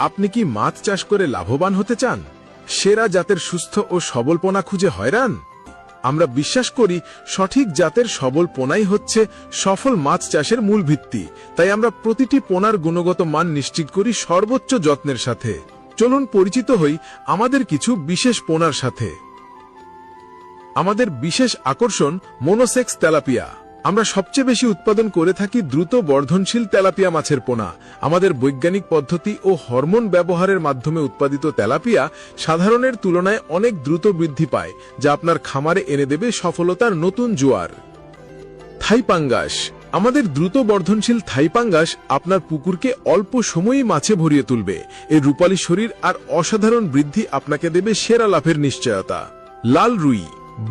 আপনি কি মাছ চাষ করে লাভবান হতে চান? সেরা জাতের সুস্থ ও সবল পোনা খুঁজে হয়রান? আমরা বিশ্বাস করি সঠিক জাতের সবল পোনাই হচ্ছে সফল মাছ চাষের মূল ভিত্তি। তাই আমরা প্রতিটি পোনার গুণগত মান নিশ্চিত করি সর্বোচ্চ যত্নের সাথে। চলুন পরিচিত হই আমাদের কিছু বিশেষ পোনার সাথে। আমাদের বিশেষ আকর্ষণ মনোসেক্স তেলাপিয়া। আমরা সবচেয়ে বেশি উৎপাদন করে থাকি দ্রুত বর্ধনশীল তেলাপিয়া মাছের পোনা। আমাদের বৈজ্ঞানিক পদ্ধতি ও হরমোন ব্যবহারের মাধ্যমে উৎপাদিত তেলাপিয়া সাধারণের তুলনায় অনেক দ্রুত বৃদ্ধি পায়, যা আপনার খামারে এনে দেবে সফলতার নতুন জোয়ার। থাই পাঙ্গাস। আমাদের দ্রুত বর্ধনশীল থাই পাঙ্গাস আপনার পুকুরকে অল্প সময়েই মাছে ভরিয়ে তুলবে। এর রূপালী শরীর আর অসাধারণ বৃদ্ধি আপনাকে দেবে সেরা লাভের নিশ্চয়তা। লাল রুই।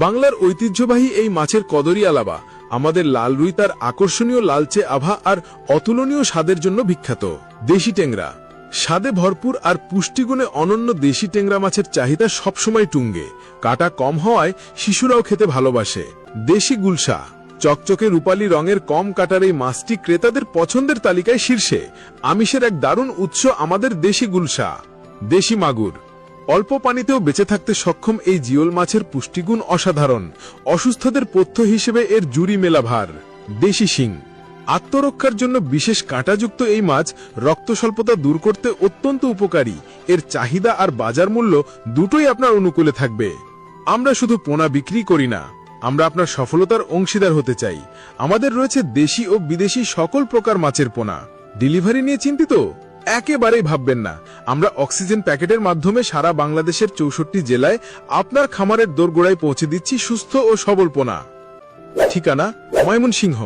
বাংলার ঐতিহ্যবাহী এই মাছের কদরী আলাবা। আমাদের লাল রুই তার আকর্ষণীয় লালচে আভা আর অতুলনীয় স্বাদের জন্য বিখ্যাত। দেশি টেংরা। স্বাদে ভরপুর আর পুষ্টিগুণে অনন্য দেশি টেংরা মাছের চাহিদা সবসময় তুঙ্গে। কাটা কম হওয়ায় শিশুরাও খেতে ভালোবাসে। দেশি গুলশা। চকচকে রূপালী রঙের কম কাটার এই মাছটি ক্রেতাদের পছন্দের তালিকায় শীর্ষে। আমিষের এক দারুণ উৎস আমাদের দেশি গুলশা। দেশি মাগুর। অল্প পানিতেও বেঁচে থাকতে সক্ষম এই জিওল মাছের পুষ্টিগুণ অসাধারণ। অসুস্থদের পথ্য হিসেবে এর জুড়ি মেলা ভার। দেশি শিং। আত্মরক্ষার জন্য বিশেষ কাঁটাযুক্ত এই মাছ রক্ত স্বল্পতা দূর করতে অত্যন্ত উপকারী। এর চাহিদা আর বাজার মূল্য দুটোই আপনার অনুকূলে থাকবে। আমরা শুধু পোনা বিক্রি করি না, আমরা আপনার সফলতার অংশীদার হতে চাই। আমাদের রয়েছে দেশি ও বিদেশি সকল প্রকার মাছের পোনা। ডেলিভারি নিয়ে চিন্তিত? একেবারেই ভাববেন না। আমরা অক্সিজেন প্যাকেটের মাধ্যমে সারা বাংলাদেশের 64 জেলায় আপনার খামারের দোরগোড়ায় পৌঁছে দিচ্ছি সুস্থ ও সবল পোনা। ঠিকানা ময়মনসিংহ।